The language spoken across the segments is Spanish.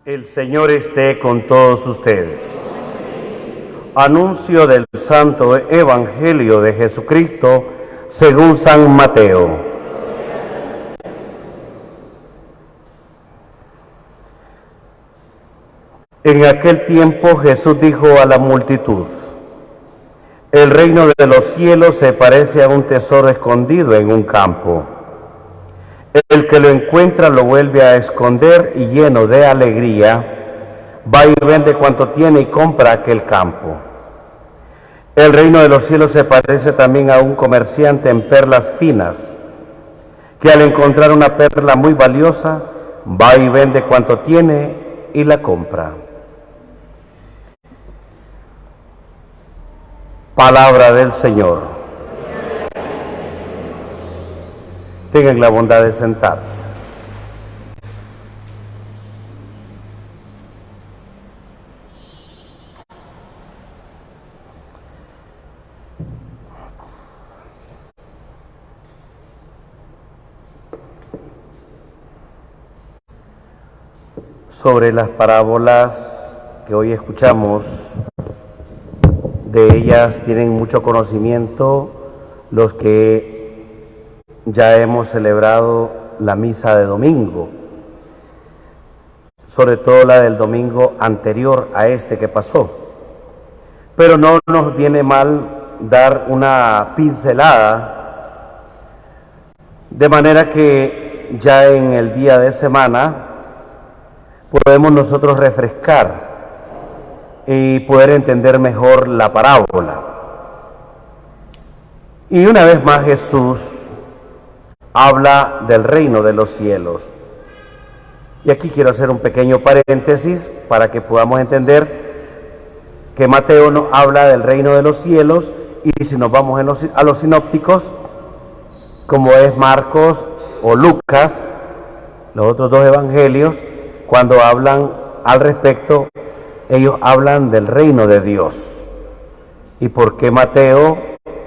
El Señor esté con todos ustedes. Anuncio del Santo Evangelio de Jesucristo según San Mateo. En aquel tiempo Jesús dijo a la multitud: el reino de los cielos se parece a un tesoro escondido en un campo. El que lo encuentra lo vuelve a esconder y lleno de alegría, va y vende cuanto tiene y compra aquel campo. El reino de los cielos se parece también a un comerciante en perlas finas, que al encontrar una perla muy valiosa, va y vende cuanto tiene y la compra. Palabra del Señor. Tengan la bondad de sentarse. Sobre las parábolas que hoy escuchamos, de ellas tienen mucho conocimiento los que ya hemos celebrado la misa de domingo, sobre todo la del domingo anterior a este que pasó. Pero no nos viene mal dar una pincelada, de manera que ya en el día de semana podemos nosotros refrescar y poder entender mejor la parábola. Y una vez más Jesús habla del reino de los cielos. Y aquí quiero hacer un pequeño paréntesis para que podamos entender que Mateo nos habla del reino de los cielos, y si nos vamos a los sinópticos, como es Marcos o Lucas, los otros dos evangelios, cuando hablan al respecto, ellos hablan del reino de Dios. ¿Y por qué Mateo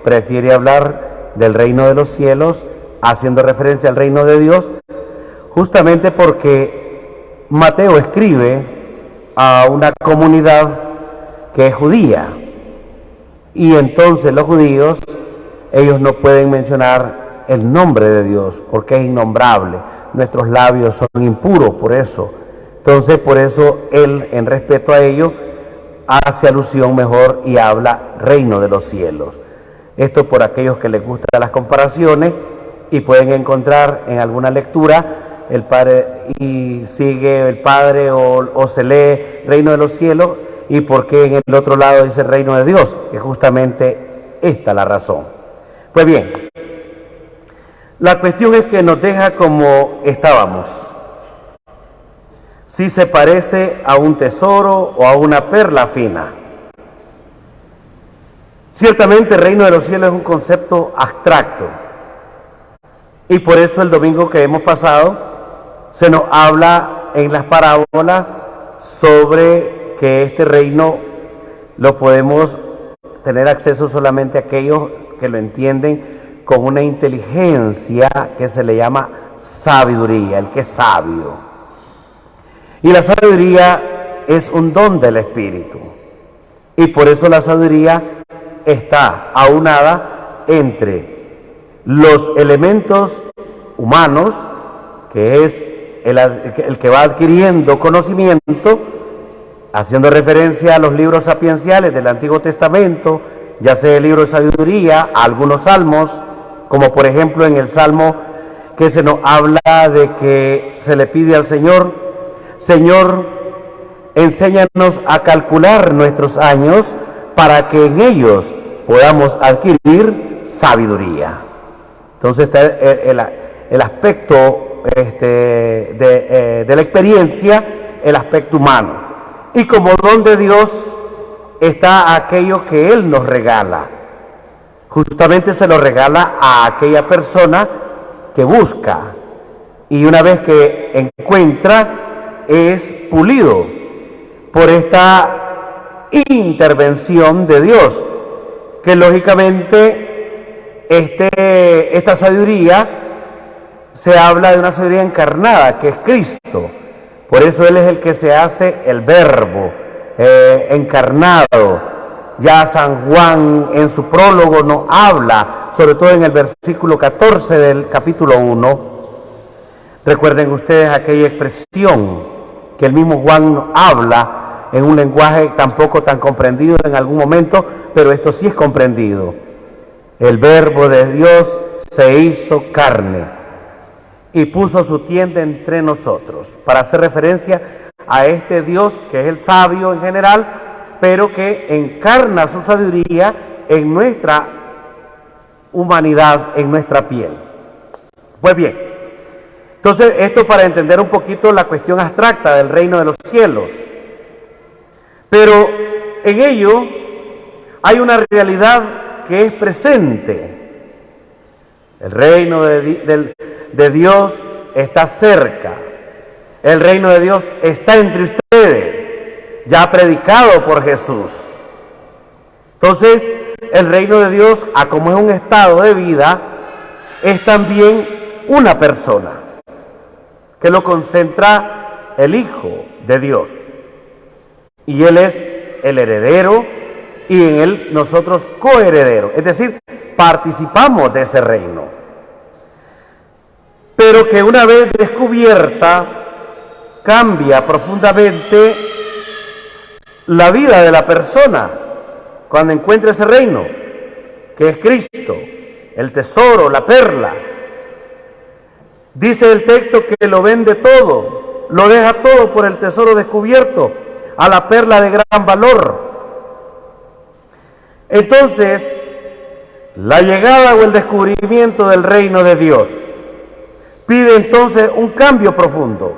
prefiere hablar del reino de los cielos haciendo referencia al reino de Dios? Justamente porque Mateo escribe a una comunidad que es judía, y entonces los judíos, ellos no pueden mencionar el nombre de Dios porque es innombrable, nuestros labios son impuros por eso. Entonces por eso él, en respeto a ello, hace alusión mejor y habla reino de los cielos. Esto por aquellos que les gustan las comparaciones y pueden encontrar en alguna lectura el Padre, y sigue el Padre o se lee reino de los cielos, y por qué en el otro lado dice reino de Dios, que justamente esta es la razón. Pues bien, la cuestión es que nos deja como estábamos. Si se parece a un tesoro o a una perla fina. Ciertamente el reino de los cielos es un concepto abstracto, y por eso el domingo que hemos pasado se nos habla en las parábolas sobre que este reino lo podemos tener acceso solamente a aquellos que lo entienden con una inteligencia que se le llama sabiduría, el que es sabio. Y la sabiduría es un don del Espíritu, y por eso la sabiduría está aunada entre los elementos humanos, que es el que va adquiriendo conocimiento, haciendo referencia a los libros sapienciales del Antiguo Testamento, ya sea el libro de sabiduría, a algunos salmos, como por ejemplo en el Salmo que se nos habla de que se le pide al Señor: Señor, enséñanos a calcular nuestros años para que en ellos podamos adquirir sabiduría. Entonces está el aspecto de la experiencia, el aspecto humano. Y como don de Dios está aquello que Él nos regala. Justamente se lo regala a aquella persona que busca, y una vez que encuentra es pulido por esta intervención de Dios, que lógicamente esta sabiduría se habla de una sabiduría encarnada, que es Cristo, Por eso Él es el que se hace el verbo encarnado. Ya San Juan en su prólogo nos habla, sobre todo en el versículo 14 del capítulo 1. Recuerden ustedes aquella expresión que el mismo Juan nos habla en un lenguaje tampoco tan comprendido en algún momento, pero esto sí es comprendido. El verbo de Dios se hizo carne y puso su tienda entre nosotros, para hacer referencia a este Dios que es el sabio en general, pero que encarna su sabiduría en nuestra humanidad, en nuestra piel. Pues bien, entonces esto para entender un poquito la cuestión abstracta del reino de los cielos. Pero en ello hay una realidad que es presente. El reino de Dios está cerca. El reino de Dios está entre ustedes, ya predicado por Jesús. Entonces, el reino de Dios, como es un estado de vida, es también una persona, que lo concentra el Hijo de Dios. Y Él es el heredero y en Él nosotros coherederos. Es decir, participamos de ese reino. Pero que una vez descubierta, cambia profundamente la vida de la persona cuando encuentra ese reino, que es Cristo, el tesoro, la perla. Dice el texto que lo vende todo, lo deja todo por el tesoro descubierto, a la perla de gran valor. Entonces, la llegada o el descubrimiento del reino de Dios pide entonces un cambio profundo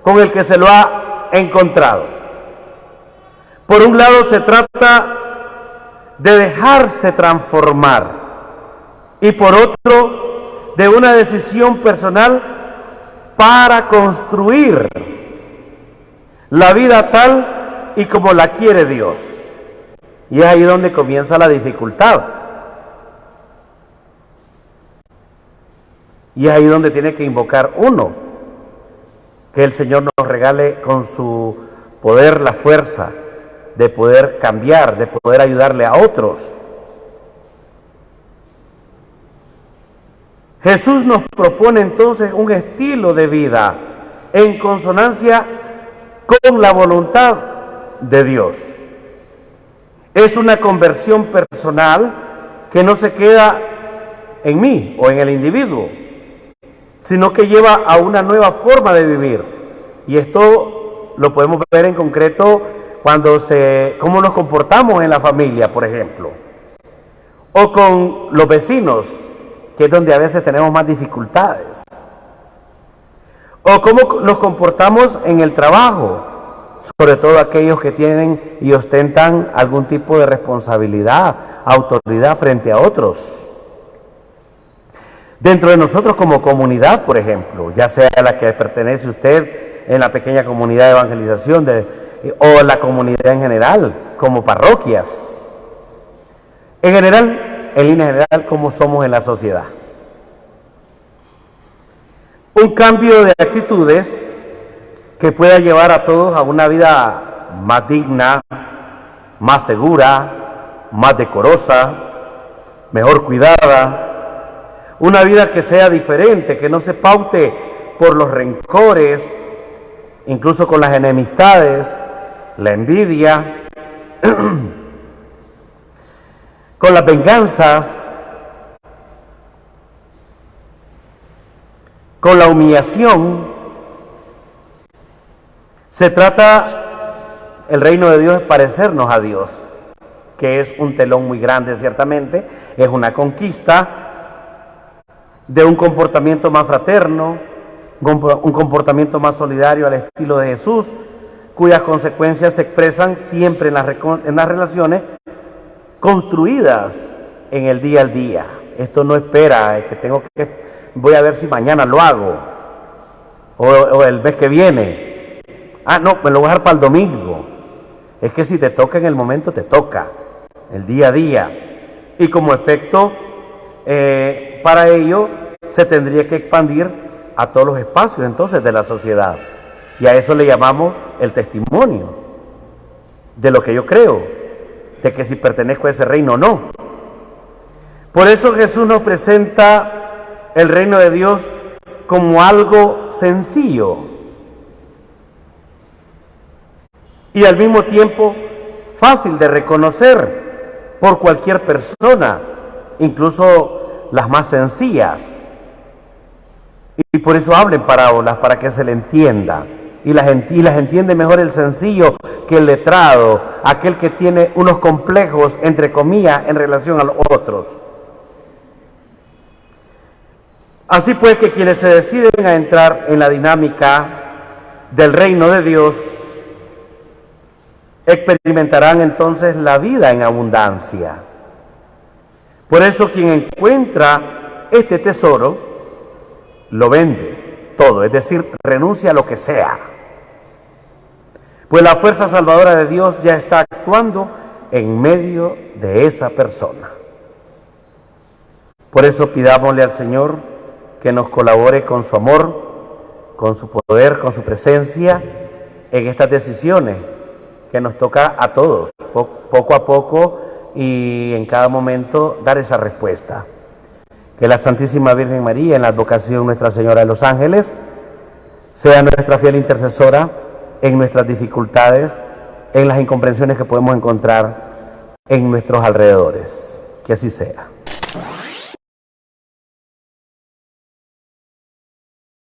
con el que se lo ha encontrado. Por un lado se trata de dejarse transformar y por otro de una decisión personal para construir la vida tal y como la quiere Dios. Y es ahí donde comienza la dificultad. Y es ahí donde tiene que invocar uno, que el Señor nos regale con su poder la fuerza de poder cambiar, de poder ayudarle a otros. Jesús nos propone entonces un estilo de vida en consonancia con la voluntad de Dios. Es una conversión personal que no se queda en mí o en el individuo, sino que lleva a una nueva forma de vivir. Y esto lo podemos ver en concreto cómo nos comportamos en la familia, por ejemplo, o con los vecinos, que es donde a veces tenemos más dificultades, o cómo nos comportamos en el trabajo, sobre todo aquellos que tienen y ostentan algún tipo de responsabilidad, autoridad frente a otros. Dentro de nosotros como comunidad, por ejemplo, ya sea a la que pertenece usted en la pequeña comunidad de evangelización o la comunidad en general, como parroquias. En general, en línea general, cómo somos en la sociedad. Un cambio de actitudes que pueda llevar a todos a una vida más digna, más segura, más decorosa, mejor cuidada. Una vida que sea diferente, que no se paute por los rencores, incluso con las enemistades, la envidia, con las venganzas, con la humillación. Se trata, el reino de Dios es parecernos a Dios, que es un telón muy grande ciertamente, es una conquista de un comportamiento más fraterno, un comportamiento más solidario al estilo de Jesús, cuyas consecuencias se expresan siempre en las relaciones construidas en el día al día. Esto no espera voy a ver si mañana lo hago, o el mes que viene. No, me lo voy a dejar para el domingo. Es que si te toca en el momento, te toca, el día a día. Y como efecto, para ello se tendría que expandir a todos los espacios entonces de la sociedad. Y a eso le llamamos el testimonio de lo que yo creo, de que si pertenezco a ese reino o no. Por eso Jesús nos presenta el reino de Dios como algo sencillo y al mismo tiempo fácil de reconocer por cualquier persona, incluso las más sencillas. Y por eso habla en parábolas, para que se le entienda. Y las entiende mejor el sencillo que el letrado, aquel que tiene unos complejos, entre comillas, en relación a los otros. Así pues que quienes se deciden a entrar en la dinámica del reino de Dios, experimentarán entonces la vida en abundancia. Por eso quien encuentra este tesoro, lo vende todo, es decir, renuncia a lo que sea. Pues la fuerza salvadora de Dios ya está actuando en medio de esa persona. Por eso pidámosle al Señor que nos colabore con su amor, con su poder, con su presencia en estas decisiones que nos toca a todos, poco a poco y en cada momento dar esa respuesta. Que la Santísima Virgen María, en la advocación Nuestra Señora de los Ángeles, sea nuestra fiel intercesora en nuestras dificultades, en las incomprensiones que podemos encontrar en nuestros alrededores. Que así sea.